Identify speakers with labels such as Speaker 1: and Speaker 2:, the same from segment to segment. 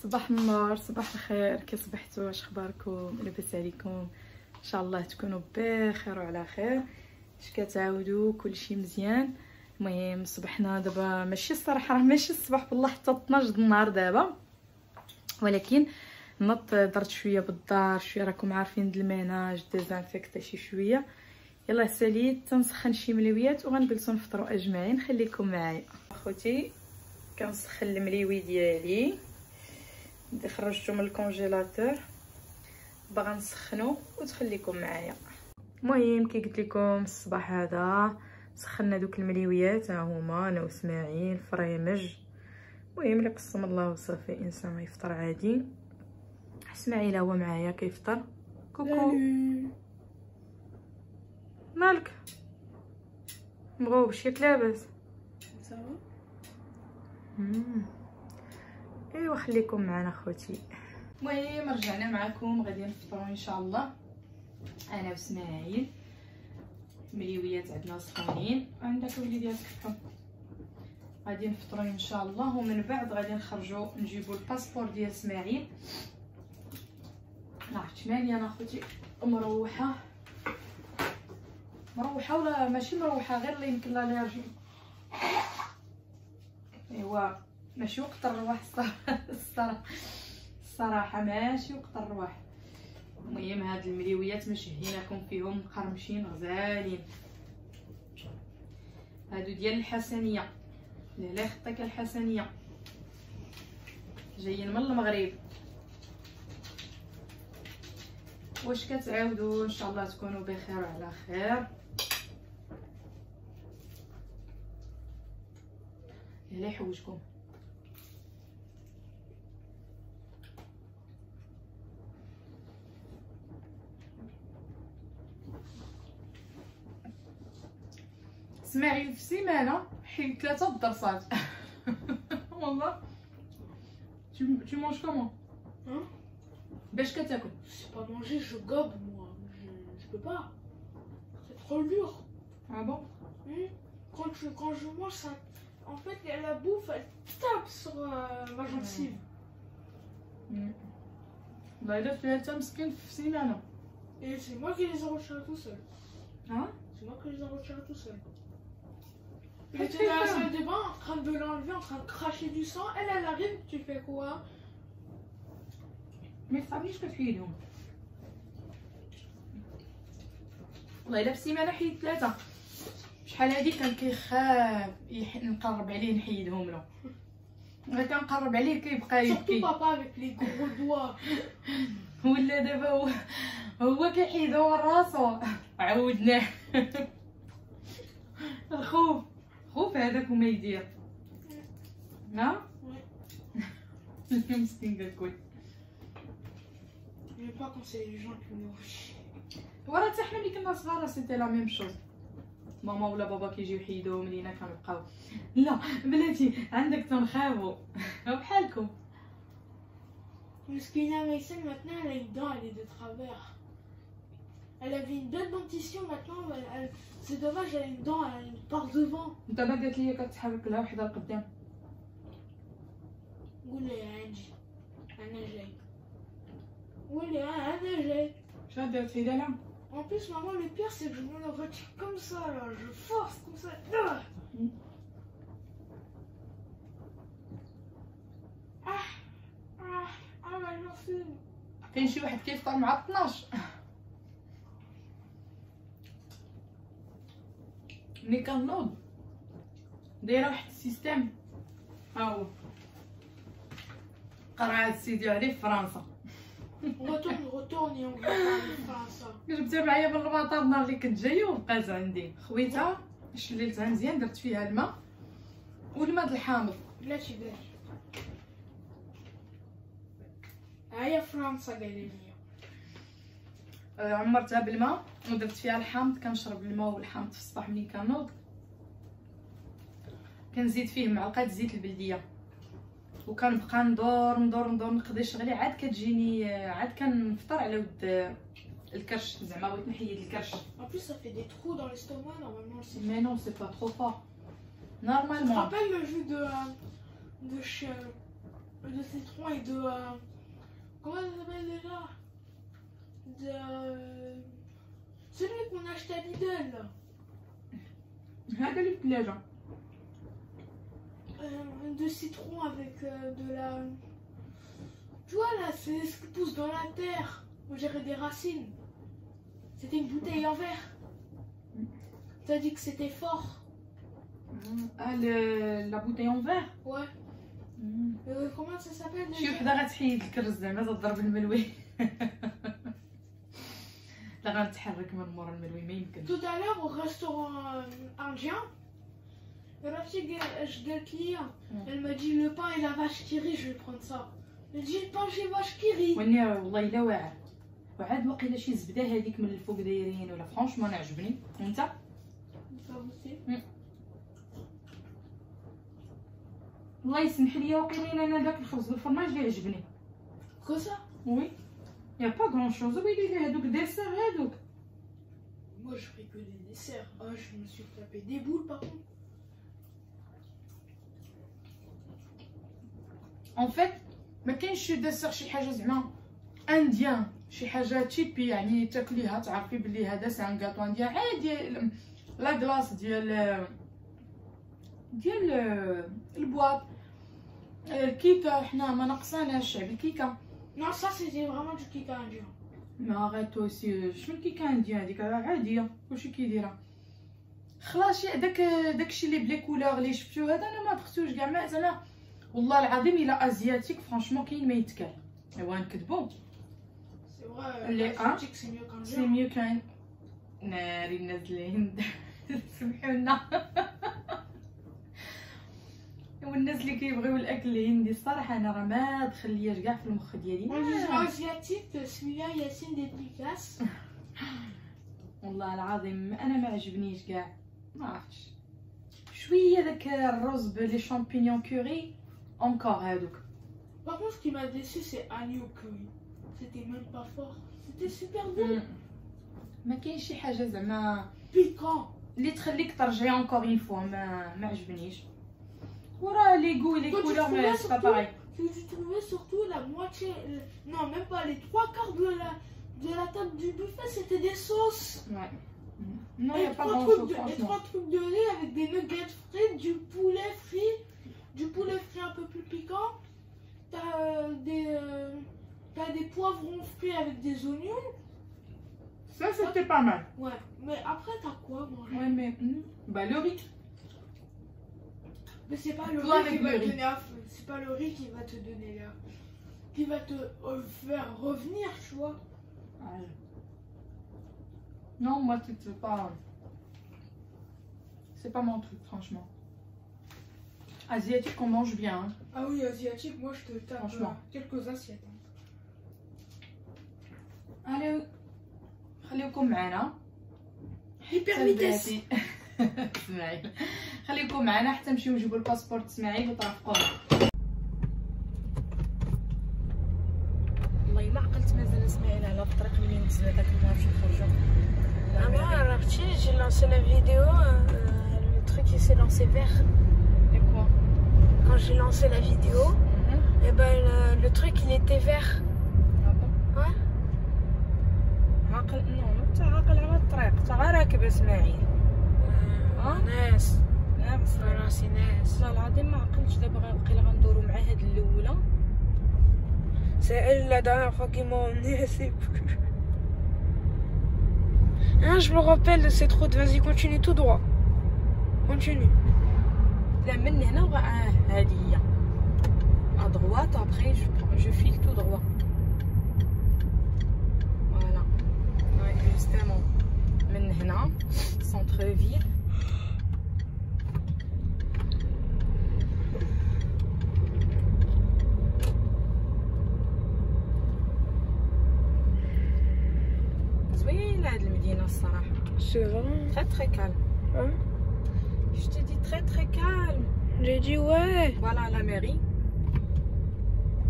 Speaker 1: صباح النور، صباح الخير، كي صبحتوا؟ اش اخباركم؟ لاباس عليكم؟ ان شاء الله تكونوا بخير وعلى خير. اش كتعاودوا؟ كلشي مزيان؟ المهم صبحنا دابا، ماشي الصراحه راه ماشي الصباح بالله حتى 12 د النهار دابا، ولكن نط درت شويه بالدار، شويه راكم عارفين د الميناج ديزانفيكتا شي شويه. يلا ساليت تنسخن شي مليويات وغنجلسوا نفطروا اجمعين. خليكم معايا اخوتي. كنسخن المليوي ديالي، خرجته من الكونجيلاتور باغا نسخنو وتخليكم معايا. المهم كي قلت لكم الصباح هذا سخنا دوك المليويات، ها هما انا واسماعيل فريمج. المهم اللي قسم الله وصافي انسان يفطر عادي. اسماعيل هو معايا كيفطر. كوكو مالك مغوبش؟ ياك لاباس؟
Speaker 2: صافا.
Speaker 1: ايوا خليكم معنا اخوتي. المهم رجعنا معكم، غادي نفطروا ان شاء الله انا واسماعيل. مليويات عندنا سخونين، عندك وليدي كيفهم. غادي نفطروا ان شاء الله، ومن بعد غادي نخرجوا نجيبوا الباسبور ديال اسماعيل. عرفت مالي انا اخوتي مروحه ولا ماشي مروحه، غير اللي يمكن لا ليرجي. ايوا ماشي وقت الرواح الصراحه ماشي وقت الرواح. المهم هاد المليويات مشهيناكم فيهم، مقرمشين غزالين. هادو ديال الحسنيه، لا خطك الحسنيه، جايين من المغرب. واش كتعاودوا؟ ان شاء الله تكونوا بخير وعلى خير. يلا يحوجكم. اسماعيل في سيمانه حيد 3 درصات. والله tu manges comment
Speaker 2: Hein?
Speaker 1: باش كتاكل؟
Speaker 2: Je sais pas manger, je gobe moi. Je peux pas. C'est trop dur.
Speaker 1: Ah bon?
Speaker 2: Quand je mange ça, en fait la bouffe elle tape sur ma gencive.
Speaker 1: والله الا فيها مسكين في سيمانه.
Speaker 2: Et c'est moi qui les ai retirés tout seul.
Speaker 1: Hein?
Speaker 2: C'est moi qui les ai retirés tout seul. Il était dans la salle de bain en train de l'enlever, en train de cracher du sang. Elle arrive, tu fais quoi?
Speaker 1: ما تصعبنيش كتحيدهم. والله الا في السيمانه حيد 3. شحال هادي كان كيخاف نقرب عليه نحيدهم له، غير كنقرب عليه كيبقى يبكي.
Speaker 2: Surtout papa avec les gros doigts.
Speaker 1: ولا دابا هو كيحيدهم راسو. عودناه. الخوف هذاك وما يدير. ها؟ مسكين كالكل.
Speaker 2: Je vais pas quand c'est les gens qui nourrissent.
Speaker 1: وراه حتى حنا ملي كنا صغار سيتي لا ميم شوز. ماما ولا بابا كيجيو يحيدوهم لينا كنبقاو. لا بلاتي عندك تنخافوا بحالكم.
Speaker 2: Mesquina Maïsen maintenant elle a une dent, elle est de travers. Elle avait une belle dentition, maintenant c'est dommage, elle a une dent, elle part devant.
Speaker 1: انت ما قالت لي كتحرك لها وحده لقدام.
Speaker 2: قولي عندي انا جاي. قولي انا جاي.
Speaker 1: شنو درت هي لها؟
Speaker 2: En plus maman le pire c'est que je me le retire comme ça là, je force comme ça. ما gencive.
Speaker 1: كاين شي واحد كيفطر مع 12. ملي كنوض دايره واحد السيستيم، ها هو قرعه سيدي عليه في فرنسا.
Speaker 2: Retourne et on va parler français.
Speaker 1: جبتها معايا من المطار النهار اللي كنت جايه وبقات عندي، خويتها شليتها مزيان، درت فيها الماء والماء د الحامض.
Speaker 2: بلاتي هيا فرنسا قايله لي.
Speaker 1: عمرتها بالماء ودرت فيها الحامض، كنشرب الماء والحامض في الصباح ملي كنوض، كنزيد فيه معلقه زيت البلديه، وكنبقى ندور نقضي شغلي، عاد كتجيني عاد كنفطر على ود الكرش، زعما بغيت نحيد الكرش.
Speaker 2: En plus ça fait des trous dans l'estomac normalement.
Speaker 1: Mais non, c'est pas trop fort.
Speaker 2: Tu te
Speaker 1: Normalement.
Speaker 2: rappelles le jus de chien? de citron et de... comment ça s'appelle déjà? De... celui qu'on achetait à Lidl là.
Speaker 1: هذا اللي في الثلاجة.
Speaker 2: De citron avec de la... Tu vois là, c'est ce qui pousse dans la terre. On dirait des racines. C'était une bouteille en verre. T'as dit que c'était fort.
Speaker 1: Ah, la bouteille en verre.
Speaker 2: Ouais. Comment ça s'appelle
Speaker 1: شي وحده غتحيد الكرز زعما تضرب الملوي. لا غنتحرك من مورا الملوي ما يمكنش.
Speaker 2: Tout à l'heure au restaurant indien, la fille elle m'a dit le pain et la vache qui rit, je vais prendre ça. Elle dit le pain chez vache qui rit.
Speaker 1: واني والله الا واعر وعاد واقيلا شي زبده هذيك من الفوق دايرين ولا فرونشمون عجبني. وانت؟
Speaker 2: Ça aussi.
Speaker 1: الله يسمح لي واقيلين انا داك الخبز بالفرماج اللي عجبني.
Speaker 2: Que ça?
Speaker 1: وي يا با غون شوز. ويلي لي هذوك ديسير هذوك.
Speaker 2: Moi je fais que des desserts. Ah, je me suis tapé des boules par contre.
Speaker 1: En fait ما كاينش شي ديسير شي حاجه زعما انديان شي حاجه تيبي يعني تاكليها تعرفي بلي هذا سي ان غاتو انديان عادي. لا كلاص ديال البواط الكيكه حنا ما نقصاناش شعب الكيكه.
Speaker 2: Non, ça c'était vraiment du kika indien.
Speaker 1: ما غاتو سي شنو الكيكه انديان هذيك عاديه كلشي كيديرها. خلاص داكشي اللي بلي كولور اللي شفتو هذا انا ما دختوش كاع ما زعما والله العظيم الا ازياتيك فرانشمون كاين ما يتكال. ايوا نكذبوا.
Speaker 2: C'est vrai,
Speaker 1: Les
Speaker 2: l'asiatique c'est mieux qu'un
Speaker 1: سي ميو كاين ناري نازلين سمحونا. والناس اللي كيبغيو الاكل الهندي الصراحه انا راه ما دخل لياش كاع في المخ ديالي.
Speaker 2: En disant asiatique, celui-là Yacine dédicace.
Speaker 1: والله العظيم انا ما عجبنيش كاع ما عرفتش شويه داك الرز بلي شامبينيون كوري اونكور هادوك.
Speaker 2: Par contre, ce qui m'a déçu, c'est agneau curry. C'était même pas fort. C'était super bon.
Speaker 1: ما كاينش شي حاجه زعما
Speaker 2: Piquant.
Speaker 1: اللي تخليك ترجعي اونكور اون فوا. ما عجبنيش. وراه لي غو لي كولور ما سي با باغي.
Speaker 2: Tu trouvais surtout la moitié, non même pas les trois quarts de la table du buffet, c'était des sauces.
Speaker 1: Ouais. Non,
Speaker 2: Et
Speaker 1: y a pas
Speaker 2: trois
Speaker 1: grand
Speaker 2: trucs
Speaker 1: chose
Speaker 2: de- et
Speaker 1: franchement.
Speaker 2: 3 trucs de riz avec des nuggets frits, du poulet frit un peu plus piquant. T'as des poivrons frits avec des oignons.
Speaker 1: Ça c'était pas mal.
Speaker 2: Ouais, mais après t'as quoi manger?
Speaker 1: Ouais mais bah le riz.
Speaker 2: Mais c'est pas le
Speaker 1: Toi
Speaker 2: riz
Speaker 1: avec
Speaker 2: qui va
Speaker 1: le
Speaker 2: te
Speaker 1: riz.
Speaker 2: donner c'est pas le riz qui va te donner là. Qui va te faire revenir, tu vois.
Speaker 1: Ouais. Non, moi c'est pas. C'est pas mon truc franchement. Asiatique on mange bien. Hein.
Speaker 2: Ah oui, asiatique, moi je te tape
Speaker 1: Franchement.
Speaker 2: quelques assiettes. Hein.
Speaker 1: Allez, خليكم معنا.
Speaker 2: Hyper vitesse.
Speaker 1: اسماعيل خليكم معنا حتى نمشيو نجيبوا الباسبور اسماعيل وترافقونا. والله ما عقلت مازال اسماعيل على الطريق اللي نزلنا داك النهار باش نخرجوا.
Speaker 2: Moi, j'ai lancé la vidéo, le truc il s'est lancé vert.
Speaker 1: Et quoi?
Speaker 2: Quand j'ai lancé la vidéo, et ben le truc il était vert.
Speaker 1: Ah bon?
Speaker 2: Ouais.
Speaker 1: عاقل انت عاقل على الطريق انت غير راكب اسماعيل.
Speaker 2: ناس
Speaker 1: ناقص
Speaker 2: راسي ناس.
Speaker 1: والله العظيم ما عقلتش دابا واقيلا غندورو مع هاد الاولى.
Speaker 2: C'est elle la dernière fois qui m'a emmené, c'est plus. Hein, je me rappelle de cette route, vas-y continue tout droit. Continue.
Speaker 1: لا من هنا هادي هي à droite après je file tout droit. Voilà. Ouais, justement من هنا centre ville. زوينة هاد المدينة الصراحة.
Speaker 2: C'est vrai.
Speaker 1: Très très calme.
Speaker 2: Hein?
Speaker 1: Je te dis très très calme.
Speaker 2: J'ai dit ouais.
Speaker 1: Voilà la mairie.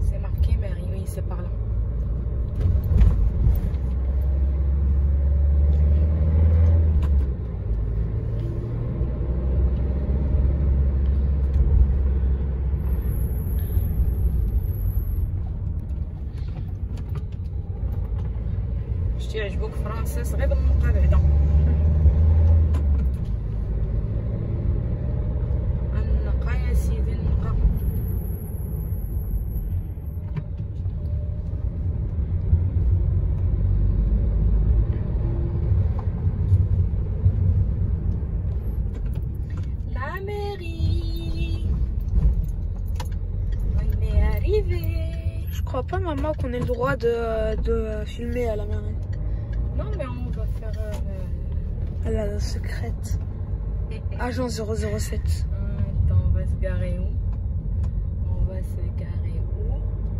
Speaker 1: C'est marqué mairie, oui, c'est par là. باش تيعجبوك فرانسيس غير بالنقا بعدا. النقا يا سيدي النقا. La mairie. On est arrivé.
Speaker 2: Je crois pas, maman, qu'on ait le droit de filmer à la mairie.
Speaker 1: Non, mais on va faire...
Speaker 2: Elle a la secrète. Agent 007.
Speaker 1: Attends, on va se garer où? On va se garer où?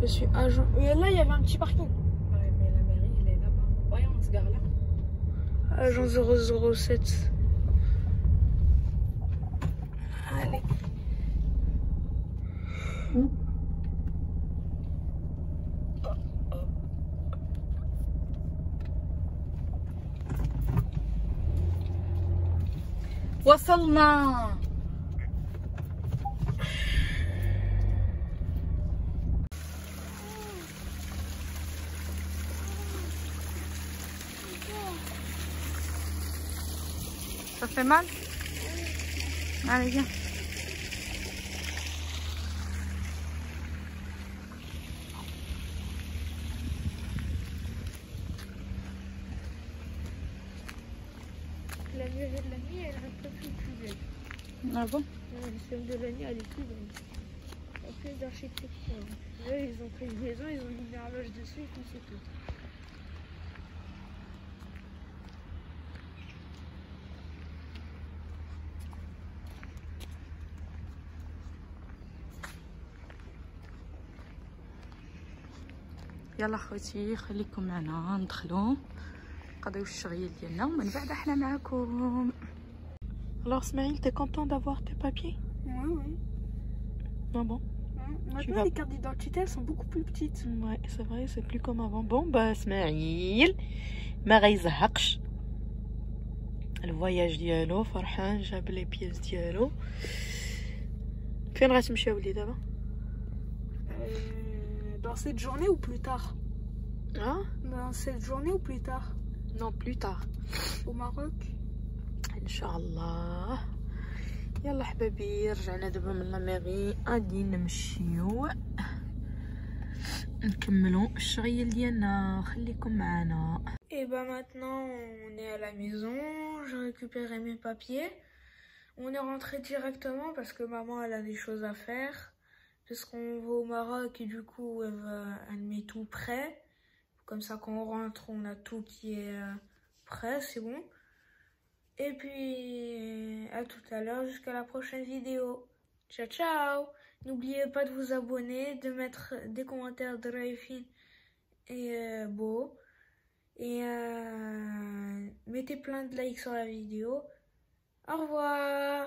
Speaker 2: Je suis agent... Et là, il y avait un petit parking.
Speaker 1: Ouais, mais la mairie, elle est là-bas. Ouais, on se gare là.
Speaker 2: Agent 007.
Speaker 1: Allez. وصلنا. Ça fait mal? Allez, viens.
Speaker 2: La mairie de la nuit, elle est un peu plus belle.
Speaker 1: Ah bon?
Speaker 2: Celle de la nuit, elle est plus belle. Il y a plus d'architecture. Là, ils ont pris une maison, ils ont mis une horloge dessus et puis c'est tout.
Speaker 1: يلا خوتي خليكم معنا ندخلوا نقضيو الشغل ديالنا ومن بعد احنا معاكم. Alors Smaïl, t'es content d'avoir tes papiers?
Speaker 2: Ouais, ouais.
Speaker 1: Ah bon?
Speaker 2: Maintenant, les cartes d'identité, elles sont beaucoup plus petites.
Speaker 1: Ouais, c'est vrai, c'est plus comme avant. Bon, bah Smaïl ما غيزهقش. الفواياج ديالو فرحان جاب لي بياس ديالو. فين غتمشيو لي دابا؟
Speaker 2: Dans cette journée ou plus tard?
Speaker 1: Hein?
Speaker 2: Dans cette journée ou plus tard?
Speaker 1: Non, plus tard.
Speaker 2: Au Maroc?
Speaker 1: ان شاء الله. يلا حبايبي رجعنا دابا من لا ميغي غادي نمشيو نكملوا الشغل ديالنا. خليكم معنا.
Speaker 2: Et bah maintenant on est à la maison, j'ai récupéré mes papiers. On est rentré directement parce que maman elle a des choses à faire. Parce qu'on va au Maroc et du coup elle met tout prêt. Comme ça quand on rentre on a tout qui est prêt, c'est bon. Et puis à tout à l'heure jusqu'à la prochaine vidéo. Ciao ciao. N'oubliez pas de vous abonner, de mettre des commentaires de Raifin et Beau. Et mettez plein de likes sur la vidéo. Au revoir.